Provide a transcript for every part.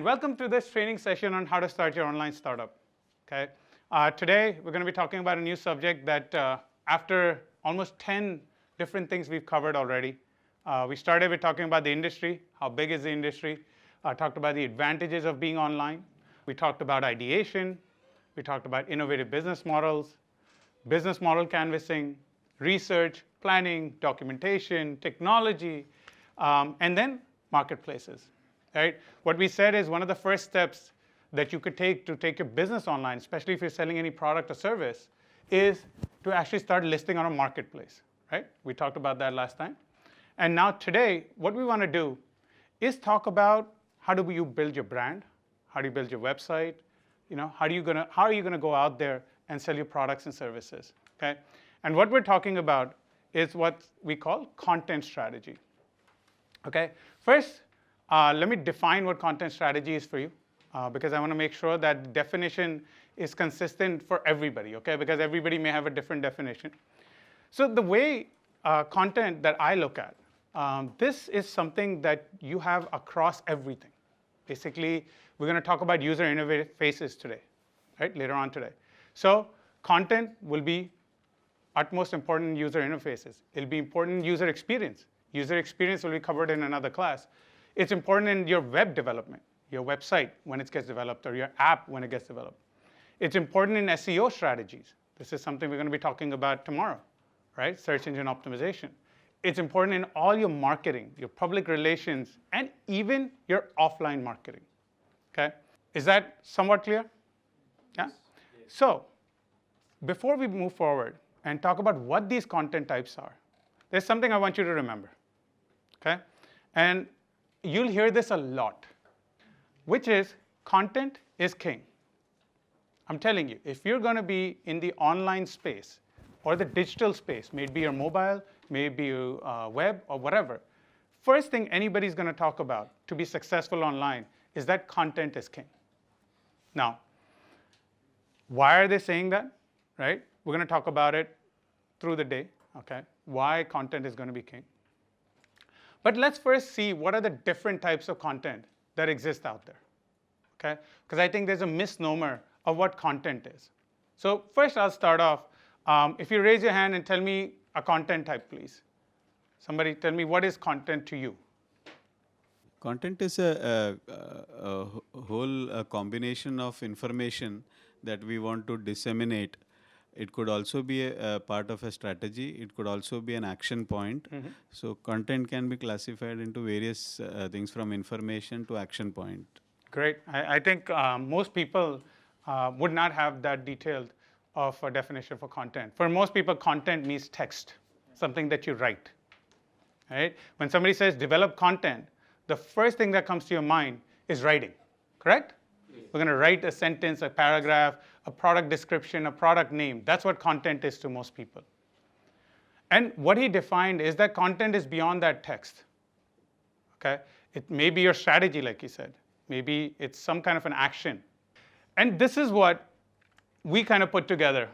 Welcome to this training session on how to start your online startup. Okay. Today, we're going to be talking about a new subject that after almost 10 different things we've covered already. We started with talking about the industry, how big is the industry, talked about the advantages of being online. We talked about ideation. We talked about innovative business models, business model canvassing, research, planning, documentation, technology, and then marketplaces. Right? What we said is one of the first steps that you could take to take your business online, especially if you're selling any product or service, is to actually start listing on a marketplace. Right? We talked about that last time. And now today, what we want to do is talk about how do you build your brand, how do you build your website, how are you gonna go out there and sell your products and services. Okay? And what we're talking about is what we call content strategy. Okay? First, let me define what content strategy is for you, because I want to make sure that the definition is consistent for everybody, okay? Because everybody may have a different definition. So the way content that I look at, this is something that you have across everything. Basically, we're going to talk about user interfaces today, right? Later on today. So content will be utmost important user interfaces. It'll be important user experience. User experience will be covered in another class. It's important in your web development, your website when it gets developed, or your app when it gets developed. It's important in SEO strategies. This is something we're going to be talking about tomorrow, right? Search engine optimization. It's important in all your marketing, your public relations, and even your offline marketing. Okay? Is that somewhat clear? Yeah? Yes. So before we move forward and talk about what these content types are, there's something I want you to remember. Okay? And you'll hear this a lot, which is content is king. I'm telling you, if you're going to be in the online space or the digital space, maybe your mobile, maybe your web or whatever, first thing anybody's going to talk about to be successful online is that content is king. Now, why are they saying that? Right? We're going to talk about it through the day, okay? Why content is going to be king. But let's first see what are the different types of content that exist out there, okay? Because I think there's a misnomer of what content is. So first I'll start off. If you raise your hand and tell me a content type, please. Somebody tell me what is content to you? Content is a whole combination of information that we want to disseminate. It could also be a part of a strategy. It could also be an action point. Mm-hmm. So content can be classified into various things from information to action point. Great. I think most people would not have that detailed of a definition for content. For most people, content means text, something that you write. Right? When somebody says develop content, the first thing that comes to your mind is writing, correct? We're going to write a sentence, a paragraph, a product description, a product name. That's what content is to most people. And what he defined is that content is beyond that text. Okay? It may be your strategy, like he said. Maybe it's some kind of an action. And this is what we kind of put together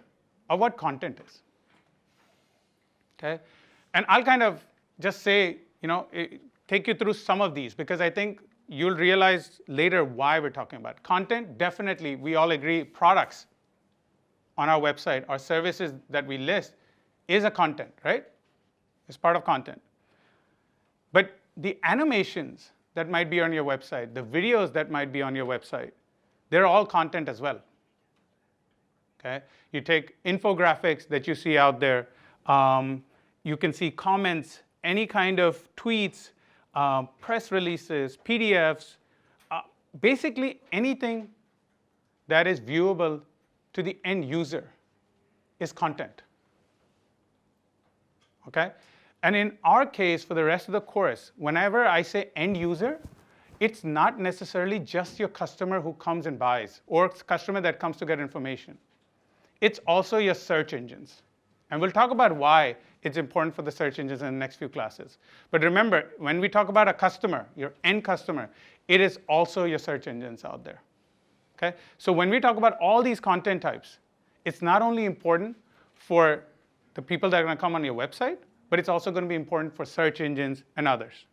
of what content is. Okay? And I'll kind of just say, take you through some of these, because I think you'll realize later why we're talking about content. Definitely, we all agree products on our website or services that we list is a content, right? It's part of content. But the animations that might be on your website, the videos that might be on your website, they're all content as well. Okay? You take infographics that you see out there. You can see comments, any kind of tweets, press releases, PDFs, basically anything that is viewable to the end user is content. Okay? And in our case, for the rest of the course, whenever I say end user, it's not necessarily just your customer who comes and buys or customer that comes to get information. It's also your search engines. And we'll talk about why it's important for the search engines in the next few classes. But remember, when we talk about a customer, your end customer, it is also your search engines out there. Okay? So when we talk about all these content types, it's not only important for the people that are going to come on your website, but it's also going to be important for search engines and others.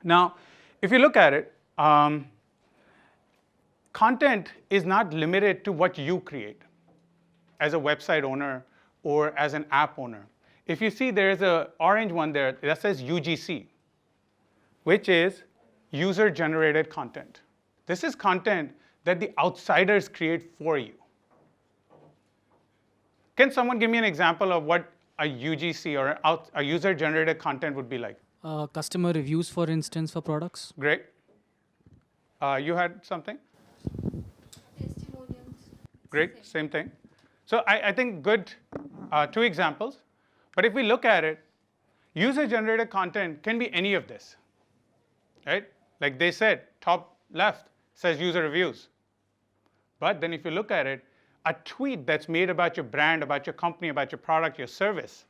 Now, if you look at it, content is not limited to what you create as a website owner or as an app owner. If you see, there's an orange one there that says UGC, which is user-generated content. This is content that the outsiders create for you. Can someone give me an example of what a UGC or a user-generated content would be like? Customer reviews, for instance, for products. Great. You had something? Testimonials. Great, same thing. So I think good 2 examples. But if we look at it, user-generated content can be any of this, right? Like they said, top left says user reviews. But then if you look at it, a tweet that's made about your brand, about your company, about your product, your service,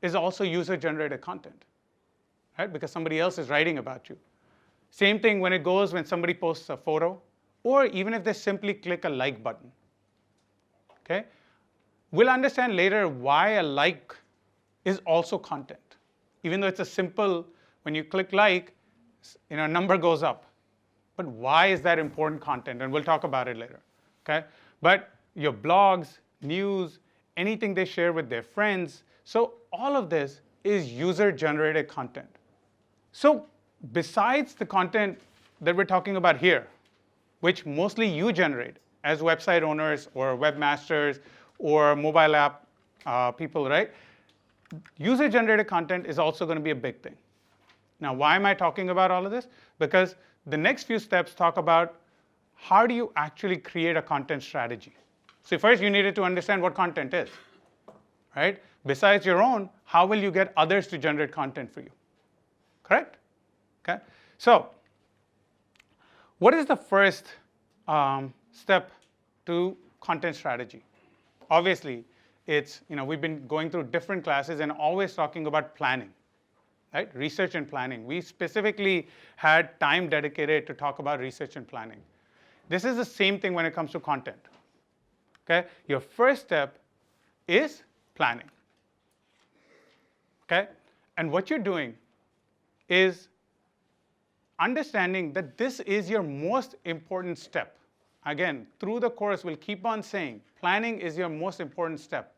is also user-generated content, right? Because somebody else is writing about you. Same thing when somebody posts a photo, or even if they simply click a like button. Okay? We'll understand later why a like is also content. Even though it's a simple, when you click like, a number goes up. But why is that important content? And we'll talk about it later. Okay? But your blogs, news, anything they share with their friends. So all of this is user-generated content. So besides the content that we're talking about here, which mostly you generate as website owners or webmasters or mobile app people, right? User-generated content is also going to be a big thing. Now, why am I talking about all of this? Because the next few steps talk about how do you actually create a content strategy. So first, you needed to understand what content is, right? Besides your own, how will you get others to generate content for you? Correct? Okay. So what is the first step to content strategy? Obviously, it's, we've been going through different classes and always talking about planning, right? Research and planning. We specifically had time dedicated to talk about research and planning. This is the same thing when it comes to content. Okay? Your first step is planning. Okay? And what you're doing is understanding that this is your most important step. Again, through the course, we'll keep on saying planning is your most important step.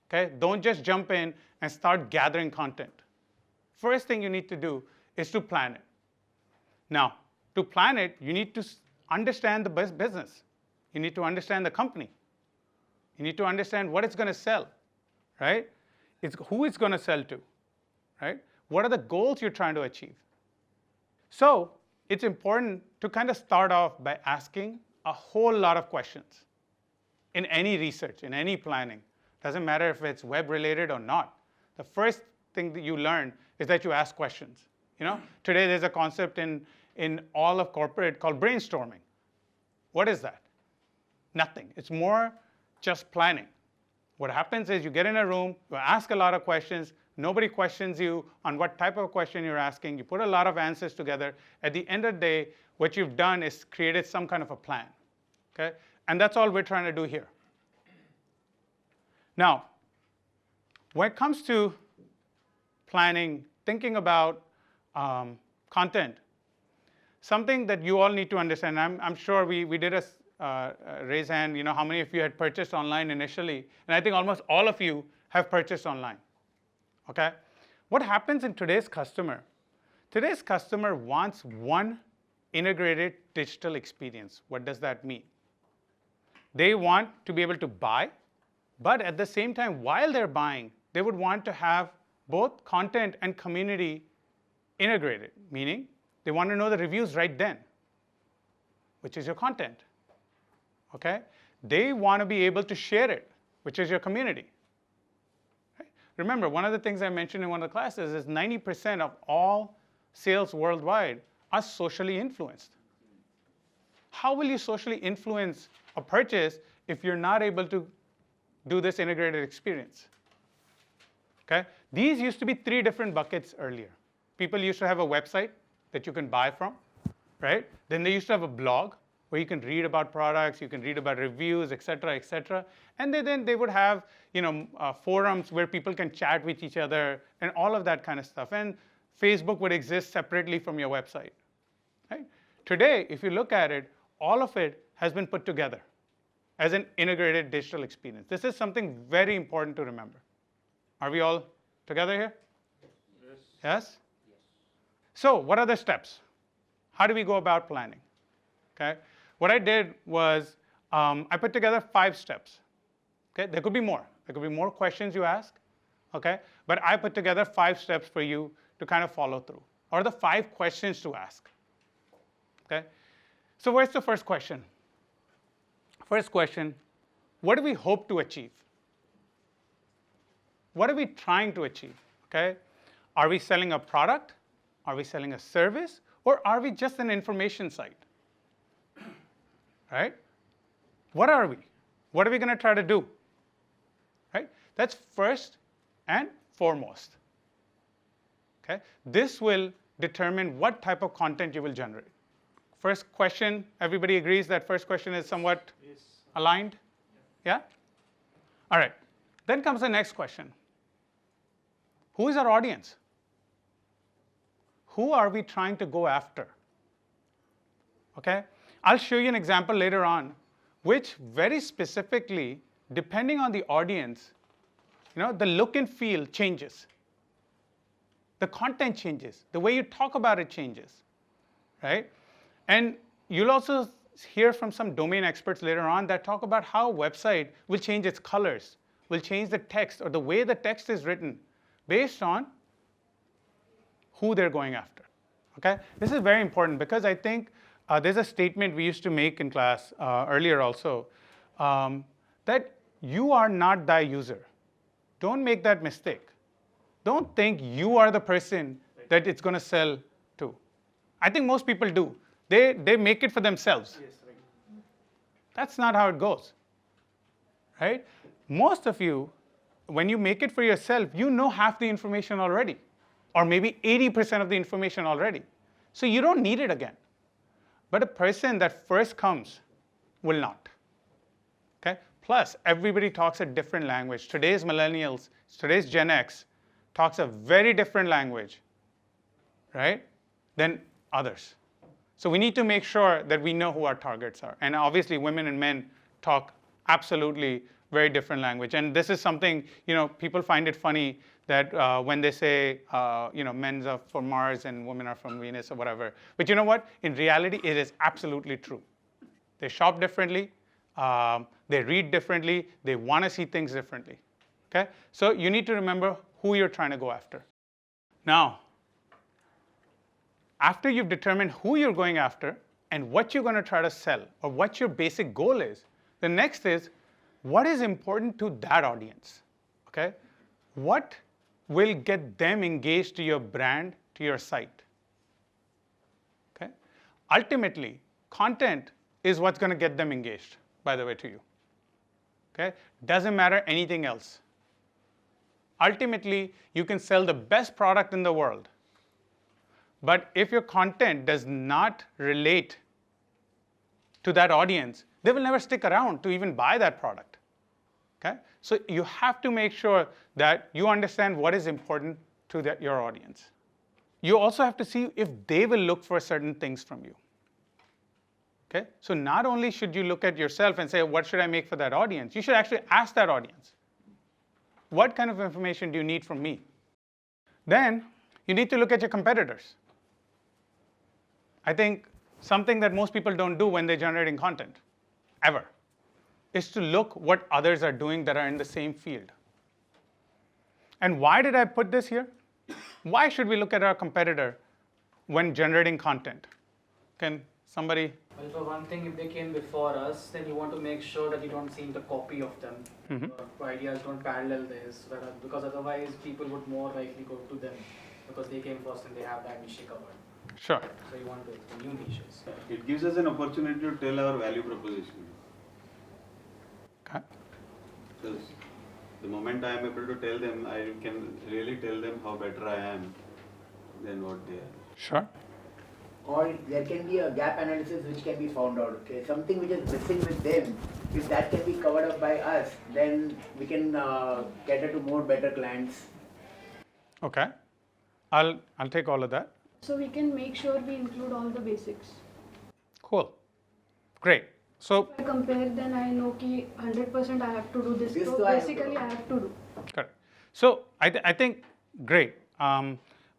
Okay? Don't just jump in and start gathering content. First thing you need to do is to plan it. Now, to plan it, you need to understand the business. You need to understand the company. You need to understand what it's going to sell, right? It's who it's going to sell to, right? What are the goals you're trying to achieve? So it's important to kind of start off by asking a whole lot of questions in any research, in any planning. Doesn't matter if it's web-related or not. The first thing that you learn is that you ask questions. Today there's a concept in all of corporate called brainstorming. What is that? Nothing. It's more just planning. What happens is you get in a room, you ask a lot of questions, nobody questions you on what type of question you're asking, you put a lot of answers together. At the end of the day, what you've done is created some kind of a plan. Okay? And that's all we're trying to do here. Now, when it comes to planning, thinking about content, something that you all need to understand, I'm sure we did a raise hand, how many of you had purchased online initially? And I think almost all of you have purchased online. Okay? What happens in today's customer? Today's customer wants one integrated digital experience. What does that mean? They want to be able to buy, but at the same time, while they're buying, they would want to have both content and community integrated, meaning they want to know the reviews right then, which is your content. Okay? They want to be able to share it, which is your community. Right? Remember, one of the things I mentioned in one of the classes is 90% of all sales worldwide are socially influenced. How will you socially influence a purchase if you're not able to do this integrated experience? Okay? These used to be 3 different buckets earlier. People used to have a website that you can buy from, right? Then they used to have a blog where you can read about products, you can read about reviews, et cetera, and then they would have forums where people can chat with each other and all of that kind of stuff. And Facebook would exist separately from your website. Right? Today, if you look at it, all of it has been put together as an integrated digital experience. This is something very important to remember. Are we all together here? Yes? Yes. So what are the steps? How do we go about planning? Okay. What I did was I put together 5 steps. Okay. There could be more. There could be more questions you ask. Okay. But I put together 5 steps for you to kind of follow through, or the 5 questions to ask. Okay. So where's the first question? First question, what do we hope to achieve? What are we trying to achieve? Okay. Are we selling a product? Are we selling a service? Or are we just an information site? Right? What are we? What are we going to try to do? Right? That's first and foremost. Okay? This will determine what type of content you will generate. First question, everybody agrees that first question is somewhat aligned? Yeah? All right. Then comes the next question. Who is our audience? Who are we trying to go after? Okay? I'll show you an example later on, which very specifically, depending on the audience, the look and feel changes. The content changes. The way you talk about it changes. Right? And you'll also hear from some domain experts later on that talk about how a website will change its colors, will change the text or the way the text is written based on who they're going after. Okay? This is very important because I think there's a statement we used to make in class earlier also that you are not thy user. Don't make that mistake. Don't think you are the person that it's going to sell to. I think most people do. They make it for themselves. Yes, right. That's not how it goes. Right? Most of you, when you make it for yourself, you know half the information already, or maybe 80% of the information already. So you don't need it again. But a person that first comes will not. Okay? Plus, everybody talks a different language. Today's millennials, today's Gen X, talks a very different language, right, than others. So we need to make sure that we know who our targets are. And obviously, women and men talk absolutely very different language. And this is something, people find it funny that when they say, men are from Mars and women are from Venus or whatever. But you know what? In reality, it is absolutely true. They shop differently. They read differently. They want to see things differently. Okay? So you need to remember who you're trying to go after. Now, after you've determined who you're going after and what you're going to try to sell or what your basic goal is, the next is what is important to that audience. Okay? What will get them engaged to your brand, to your site? Okay? Ultimately, content is what's going to get them engaged, by the way, to you. Okay? Doesn't matter anything else. Ultimately, you can sell the best product in the world. But if your content does not relate to that audience, they will never stick around to even buy that product. Okay? So you have to make sure that you understand what is important to your audience. You also have to see if they will look for certain things from you. Okay? So not only should you look at yourself and say, what should I make for that audience? You should actually ask that audience, what kind of information do you need from me? Then you need to look at your competitors. I think something that most people don't do when they're generating content, ever, is to look what others are doing that are in the same field. And why did I put this here? Why should we look at our competitor when generating content? Can somebody? Well, for one thing, if they came before us, then you want to make sure that you don't seem the copy of them. Your ideas don't parallel theirs, because otherwise people would more likely go to them because they came first and they have that niche covered. Sure. So you want to explore new niches. It gives us an opportunity to tell our value proposition. Okay. Because the moment I am able to tell them, I can really tell them how better I am than what they are. Sure. Or there can be a gap analysis which can be found out. Okay, something which is missing with them, if that can be covered up by us, then we can cater to more better clients. Okay. I'll take all of that. So we can make sure we include all the basics. Cool. Great. So, If I compare, then I know ki 100% I have to do this. This So to I have to basically, do. I have to do. correct. So I think great,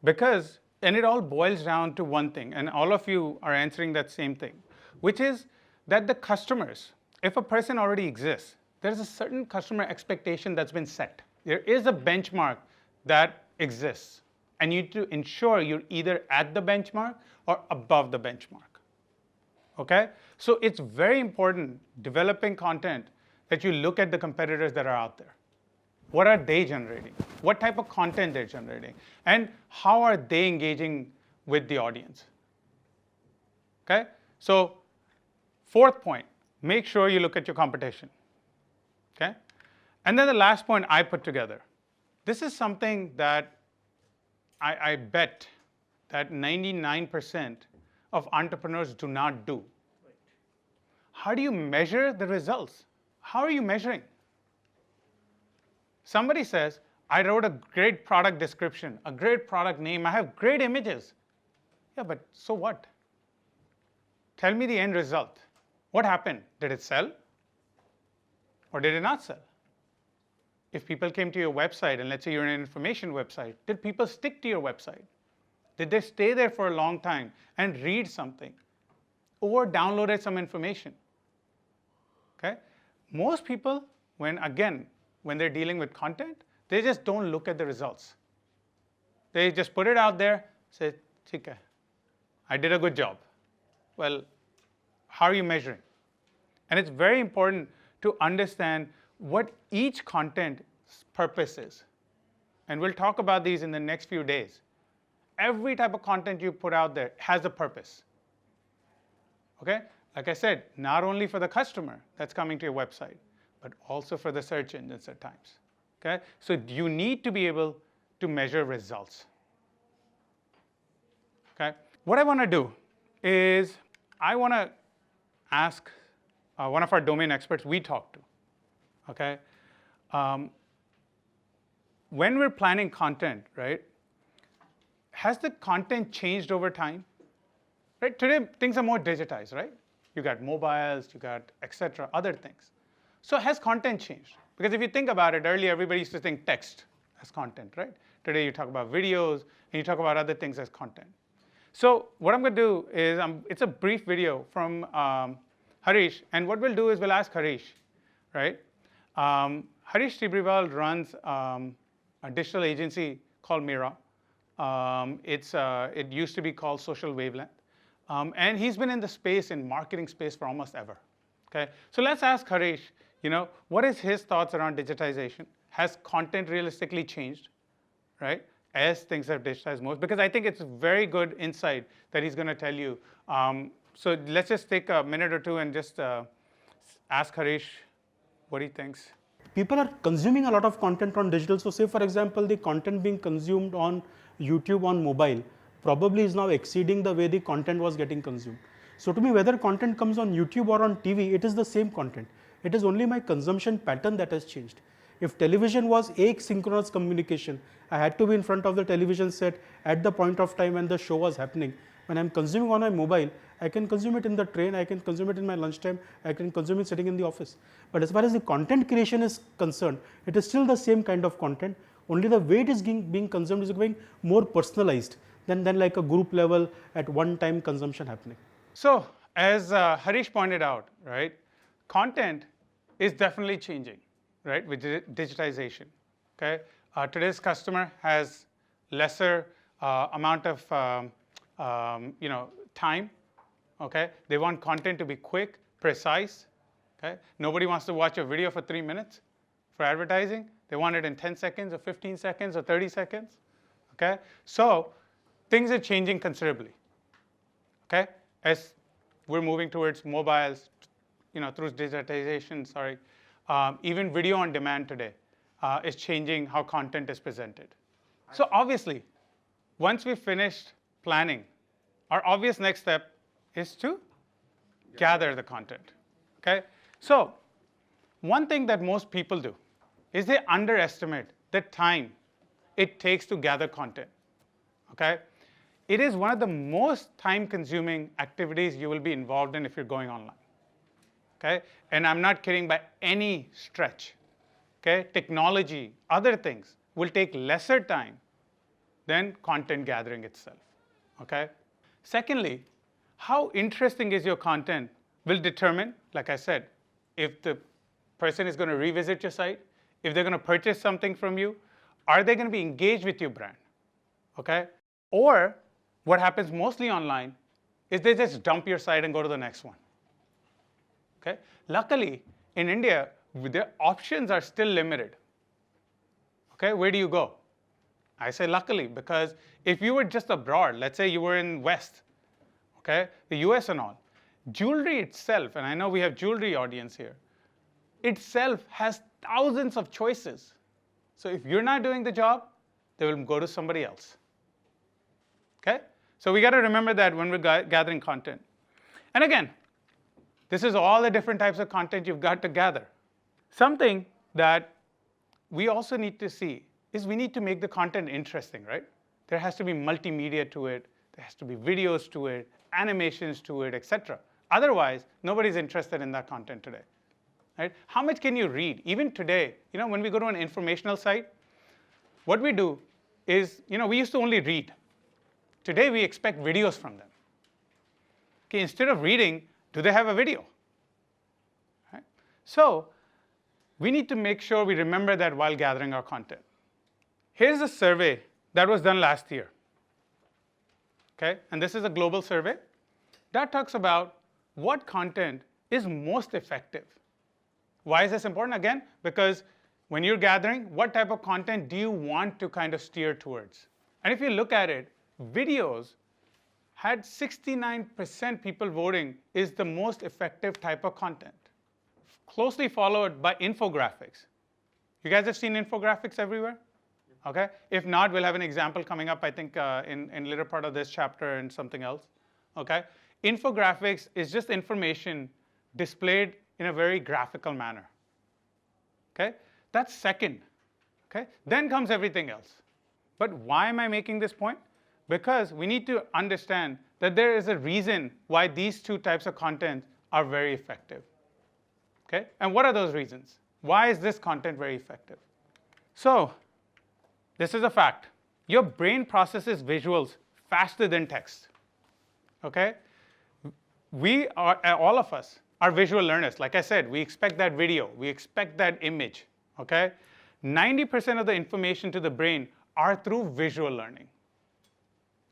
because and it all boils down to one thing, and all of you are answering that same thing, which is that the customers, if a person already exists, there's a certain customer expectation that's been set. There is a benchmark that exists, and you need to ensure you're either at the benchmark or above the benchmark. Okay? So it's very important developing content that you look at the competitors that are out there. What are they generating? What type of content they're generating? And how are they engaging with the audience? Okay? So fourth point, make sure you look at your competition. Okay? And then the last point I put together. This is something that I bet that 99% of entrepreneurs do not do. How do you measure the results? How are you measuring? Somebody says, I wrote a great product description, a great product name, I have great images. Yeah, but so what? Tell me the end result. What happened? Did it sell? Or did it not sell? If people came to your website, and let's say you're an information website, did people stick to your website? Did they stay there for a long time and read something? Or downloaded some information? Okay? Most people, when they're dealing with content, they just don't look at the results. They just put it out there, say, "Theek hai, I did a good job." Well, how are you measuring? And it's very important to understand what each content's purpose is. And we'll talk about these in the next few days. Every type of content you put out there has a purpose. Okay? Like I said, not only for the customer that's coming to your website, but also for the search engines at times. Okay? So you need to be able to measure results. Okay? What I want to do is I want to ask one of our domain experts we talked to. Okay? When we're planning content, right, has the content changed over time? Right? Today, things are more digitized, right? You got mobiles, you got et cetera, other things. So has content changed? Because if you think about it, earlier everybody used to think text as content, right? Today you talk about videos, and you talk about other things as content. So what I'm going to do is, it's a brief video from Harish, and what we'll do is we'll ask Harish, right? Harish Tibriwal runs a digital agency called Mira. It used to be called Social Wavelength. And he's been in the space, in marketing space, for almost ever. Okay? So let's ask Harish, what is his thoughts around digitization? Has content realistically changed, right, as things have digitized most? Because I think it's very good insight that he's going to tell you. So let's just take a minute or two and just ask Harish what he thinks. People are consuming a lot of content on digital. So say, for example, the content being consumed on YouTube on mobile probably is now exceeding the way the content was getting consumed. So to me, whether content comes on YouTube or on TV, it is the same content. It is only my consumption pattern that has changed. If television was asynchronous communication, I had to be in front of the television set at the point of time when the show was happening. When I'm consuming on my mobile, I can consume it in the train, I can consume it in my lunchtime, I can consume it sitting in the office. But as far as the content creation is concerned, it is still the same kind of content, only the way it is being consumed is becoming more personalized than like a group level at one time consumption happening. So as Harish pointed out, right, content is definitely changing, right, with digitization. Okay? Today's customer has lesser amount of time. Okay? They want content to be quick, precise. Okay? Nobody wants to watch a video for 3 minutes for advertising. They want it in 10 seconds or 15 seconds or 30 seconds. Okay? So things are changing considerably. Okay? As we're moving towards mobiles, through digitization, even video on demand today is changing how content is presented. So obviously, once we've finished planning, our obvious next step is to gather the content. Okay? So one thing that most people do is they underestimate the time it takes to gather content. Okay? It is one of the most time-consuming activities you will be involved in if you're going online. Okay? And I'm not kidding by any stretch. Okay? Technology, other things will take lesser time than content gathering itself. Okay? Secondly, how interesting is your content will determine, like I said, if the person is going to revisit your site, if they're going to purchase something from you, are they going to be engaged with your brand? Okay? Or what happens mostly online is they just dump your site and go to the next one. Okay? Luckily, in India, the options are still limited. Okay? Where do you go? I say luckily, because if you were just abroad, let's say you were in West, okay, the US and all, jewelry itself, and I know we have jewelry audience here, itself has thousands of choices. So if you're not doing the job, they will go to somebody else. Okay? So we got to remember that when we're gathering content. And again, this is all the different types of content you've got to gather. Something that we also need to see is we need to make the content interesting, right? There has to be multimedia to it. There has to be videos to it, animations to it, etc. Otherwise, nobody's interested in that content today. Right? How much can you read? Even today, when we go to an informational site, what we do is, we used to only read. Today, we expect videos from them. Okay, instead of reading, do they have a video? Right? So we need to make sure we remember that while gathering our content. Here's a survey that was done last year. Okay? And this is a global survey that talks about what content is most effective. Why is this important? Again, because when you're gathering, what type of content do you want to kind of steer towards? And if you look at it, videos had 69% people voting is the most effective type of content, closely followed by infographics. You guys have seen infographics everywhere? Okay? If not, we'll have an example coming up, I think, in later part of this chapter and something else. Okay? Infographics is just information displayed in a very graphical manner. Okay? That's second. Okay? Then comes everything else. But why am I making this point? Because we need to understand that there is a reason why these two types of content are very effective. Okay? And what are those reasons? Why is this content very effective? So this is a fact. Your brain processes visuals faster than text. Okay? We are, all of us, are visual learners. Like I said, we expect that video. We expect that image. Okay? 90% of the information to the brain are through visual learning.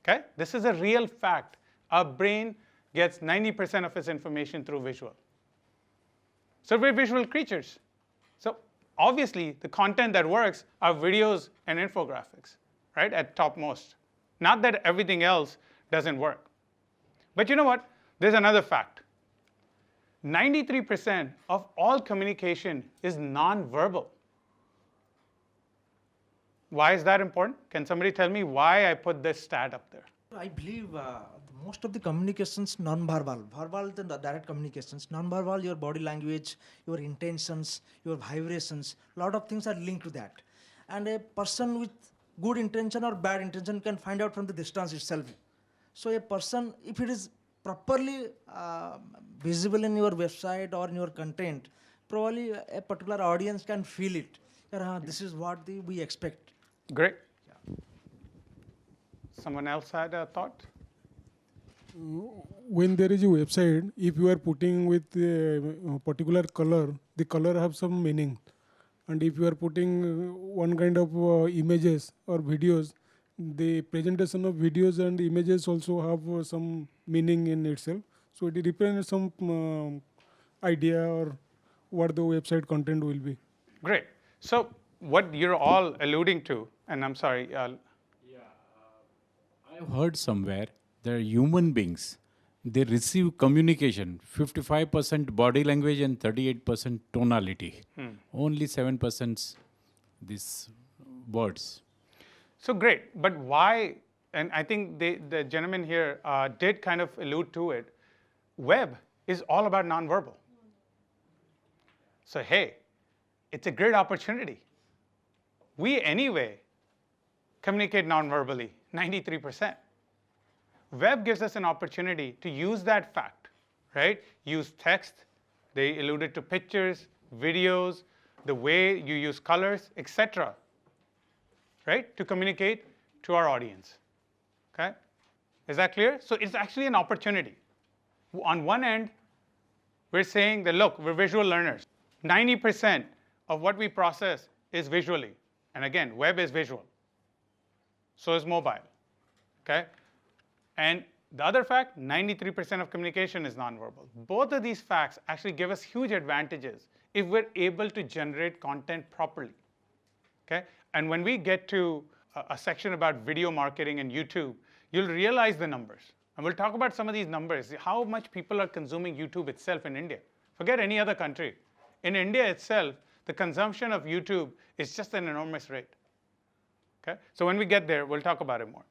Okay? This is a real fact. Our brain gets 90% of its information through visual. So we're visual creatures. So obviously, the content that works are videos and infographics, right, at topmost. Not that everything else doesn't work. But you know what? There's another fact. 93% of all communication is nonverbal. Why is that important? Can somebody tell me why I put this stat up there? I believe most of the communications non-verbal. Verbal, the direct communications. Non-verbal, your body language, your intentions, your vibrations, a lot of things are linked to that. And a person with good intention or bad intention can find out from the distance itself. So a person, if it is properly visible in your website or in your content, probably a particular audience can feel it. This is what we expect. Great. Someone else had a thought? When there is a website, if you are putting with a particular color, the color have some meaning. And if you are putting one kind of images or videos, the presentation of videos and images also have some meaning in itself. So it represents some idea or what the website content will be. Great. So what you're all alluding to, and I'm sorry. I've heard somewhere that human beings, they receive communication, 55% body language and 38% tonality. Only 7% these words. So great. But why, and I think the gentleman here did kind of allude to it, web is all about nonverbal. So hey, it's a great opportunity. We anyway communicate nonverbally, 93%. Web gives us an opportunity to use that fact, right? Use text, They alluded to pictures, videos, the way you use colors, etc., right, to communicate to our audience. Okay? Is that clear? So it's actually an opportunity. On one end, we're saying that, look, we're visual learners. 90% of what we process is visually. And again, web is visual. So is mobile. Okay? And the other fact, 93% of communication is nonverbal. Both of these facts actually give us huge advantages if we're able to generate content properly. Okay? And when we get to a section about video marketing and YouTube, you'll realize the numbers. And we'll talk about some of these numbers, how much people are consuming YouTube itself in India. Forget any other country. In India itself, the consumption of YouTube is just an enormous rate. Okay? So when we get there, we'll talk about it more.